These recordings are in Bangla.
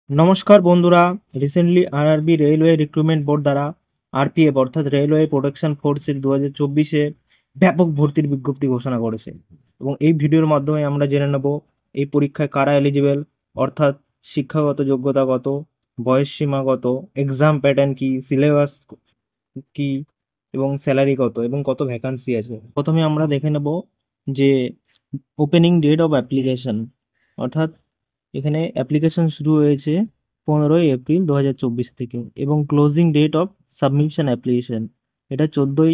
নমস্কার বন্ধুরা। Recently RRB railway recruitment board দ্বারা আরপিএফ অর্থাৎ রেলওয়ে প্রোটেকশন ফোর্সের 2024-এ ব্যাপক ভর্তির বিজ্ঞপ্তি ঘোষণা করেছে এবং এই ভিডিওর মাধ্যমে আমরা জেনে নেব এই পরীক্ষায় কারা এলিজিবল, অর্থাৎ শিক্ষাগত যোগ্যতা কত, বয়স সীমা কত, এক্সাম প্যাটার্ন কি, সিলেবাস কি এবং স্যালারি কত এবং কত ভ্যাকান্সি আছে। প্রথমে আমরা দেখে নেব যে ওপেনিং ডেট অফ অ্যাপ্লিকেশন, অর্থাৎ এখানে অ্যাপ্লিকেশন শুরু হয়েছে 15 এপ্রিল 2024 থেকে এবং closing date of submission application এটা 14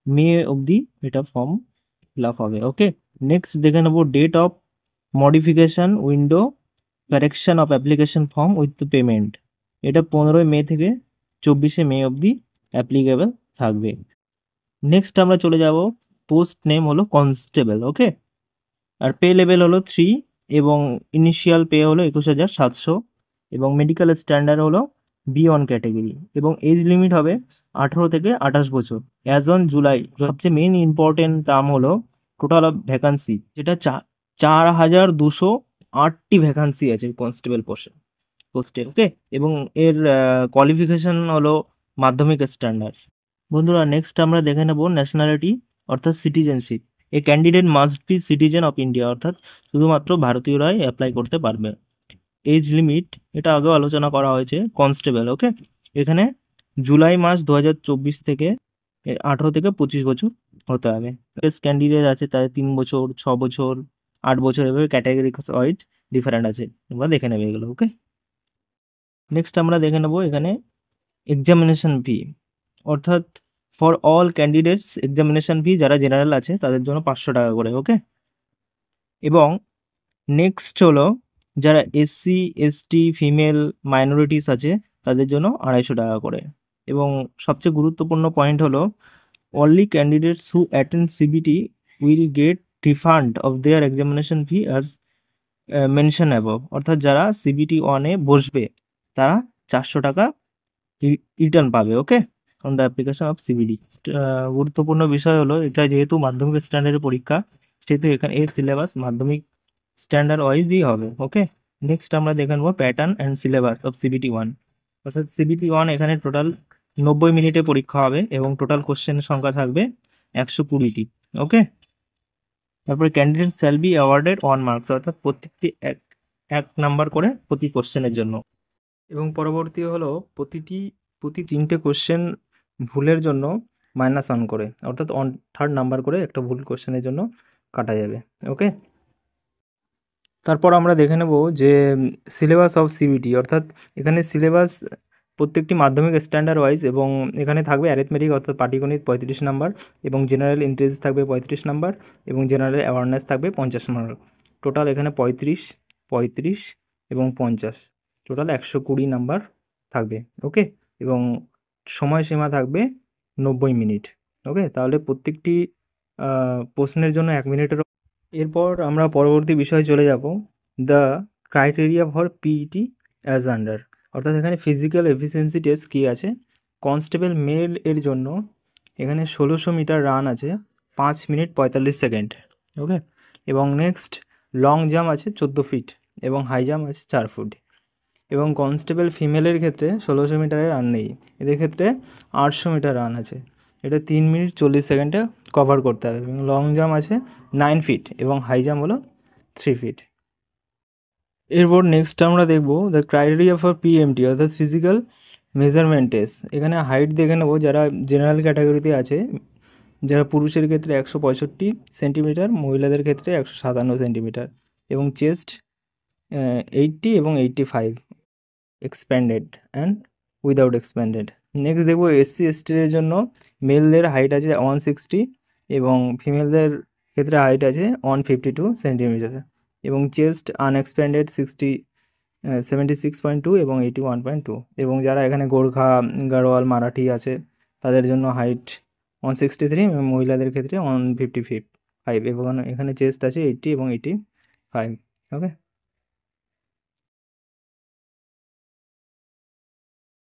মে অবধি এটা ফর্ম ফিল আপ হবে। ওকে, নেক্সট দেখে নেবো date of modification window correction of application form with payment, এটা 15 মে থেকে 24 মে অবধি অ্যাপ্লিকেবল থাকবে। নেক্সট আমরা চলে যাব, পোস্ট নেম হলো কনস্টেবল। ওকে, আর পে লেভেল হলো 3 এবং ইনিশিয়াল পে হলো 21,700 এবং মেডিকেল স্ট্যান্ডার্ড হলো B1 ক্যাটাগরি এবং এজ লিমিট হবে 18 থেকে 28 বছর অ্যাজ অন জুলাই। সবচেয়ে মেন ইম্পর্টেন্ট টার্ম হলো টোটাল অফ ভ্যাকান্সি, যেটা 4,208টি ভ্যাকান্সি আছে কনস্টেবল পোস্টের। ওকে, এবং এর কোয়ালিফিকেশন হলো মাধ্যমিক স্ট্যান্ডার্ড। বন্ধুরা, নেক্সট আমরা দেখে নেব ন্যাশনালিটি অর্থাৎ citizenship. A candidate must be citizen of India, অর্থাৎ শুধুমাত্র ভারতীয়রাই অ্যাপ্লাই করতে পারবে। এজ লিমিট এটা আগেও আলোচনা করা হয়েছে কনস্টেবল। ওকে, এখানে জুলাই মাস 2024 থেকে 18 থেকে 25 বছর হতে হবে। ক্যান্ডিডেট আছে তাদের 3 বছর, 6 বছর, 8 বছর, এভাবে ক্যাটাগরি ওয়াইজ ডিফারেন্ট আছে, তোমরা দেখে নেবে এগুলো। ওকে, নেক্সট আমরা দেখে নেব এখানে এক্সামিনেশন ফি, অর্থাৎ ফর অল ক্যান্ডিডেটস এক্সামিনেশন ফি যারা জেনারেল আছে তাদের জন্য 500 টাকা করে। ওকে, এবং নেক্সট হলো যারা SC ST ফিমেল মাইনরিটিস আছে তাদের জন্য 250 টাকা করে। এবং সবচেয়ে গুরুত্বপূর্ণ পয়েন্ট হলো only candidates who attend CBT will get refund of their examination fee as mention above, অর্থাৎ যারা CBT 1-এ বসবে তারা 400 টাকা রিটার্ন পাবে। Okay, on the application of CBT। গুরুত্বপূর্ণ বিষয় হলো এটা যেহেতু মাধ্যমিক স্ট্যান্ডার্ডের পরীক্ষা, সেহেতু এখানে এর সিলেবাস মাধ্যমিক স্ট্যান্ডার্ড ওয়াইজই হবে। ওকে, নেক্সট আমরা দেখে নেবো pattern and syllabus of CBT 1, অর্থাৎ CBT 1 এখানে টোটাল 90 মিনিটে পরীক্ষা হবে এবং টোটাল কোশ্চেনের সংখ্যা থাকবে 120টি। ওকে, তারপরে candidate shall be awarded 1 marks, অর্থাৎ প্রত্যেকটি এক নাম্বার করে প্রতি কোশ্চেনের জন্য। এবং পরবর্তী হলো প্রতি 3টে কোশ্চেন ভুলের জন্য -1 করে, অর্থাৎ 3rd নাম্বার করে একটা ভুল কোশ্চেনের জন্য কাটা যাবে। ওকে, তারপর আমরা দেখে নেব যে সিলেবাস অফ CBT, অর্থাৎ এখানে সিলেবাস প্রত্যেকটি মাধ্যমিক স্ট্যান্ডার্ড ওয়াইজ এবং এখানে থাকবে অ্যারিথমেটিক অর্থাৎ পাটিগণিত 35 নাম্বার এবং জেনারেল ইন্টারেস্ট থাকবে 35 নাম্বার এবং জেনারেল অ্যাওয়ারনেস থাকবে 50 নাম্বার। টোটাল এখানে 35 এবং 50, টোটাল 120 নাম্বার থাকবে। ওকে, এবং সময়সীমা থাকবে 90 মিনিট। ওকে, তাহলে প্রত্যেকটি প্রশ্নের জন্য 1 মিনিটের। এরপর আমরা পরবর্তী বিষয়ে চলে যাব, the criteria for PET as under, অর্থাৎ এখানে ফিজিক্যাল এফিসিয়েন্সি টেস্ট কী আছে। কনস্টেবল মেল এর জন্য এখানে 1600 মিটার রান আছে 5 মিনিট 45 সেকেন্ড। ওকে, এবং নেক্সট লং জাম্প আছে 14 ফিট এবং হাই জাম্প আছে 4 ফুট। এবং কনস্টেবল ফিমেলের ক্ষেত্রে 1600 মিটারের রান নেই, এদের ক্ষেত্রে 800 মিটার রান আছে, এটা 3 মিনিট 40 সেকেন্ডে কভার করতে হবে। এবং লং জাম্প আছে 9 ফিট এবং হাই জাম্প হলো 3 ফিট। এরপর নেক্সট আমরা দেখব দ্য ক্রাইটেরিয়া ফর PMT, অর্থাৎ ফিজিক্যাল মেজারমেন্ট টেস্ট। এখানে হাইট দেখে নেব যারা জেনারেল ক্যাটাগরিতে আছে, যারা পুরুষের ক্ষেত্রে 165 সেন্টিমিটার, মহিলাদের ক্ষেত্রে 157 সেন্টিমিটার এবং চেস্ট 80 এবং 85 expanded and without expanded. Next দেখবো SC STর জন্য মেলদের হাইট আছে 160 এবং ফিমেলদের ক্ষেত্রে হাইট আছে 152 সেন্টিমিটার এবং চেস্ট আনএক্সপ্যান্ডেড 76.2 এবং 81.2। এবং যারা এখানে গোর্খা, গাড়োয়াল, মারাঠি আছে তাদের জন্য হাইট 163 এবং মহিলাদের ক্ষেত্রে 155 এবং এখানে চেস্ট আছে 80 এবং 85। ওকে,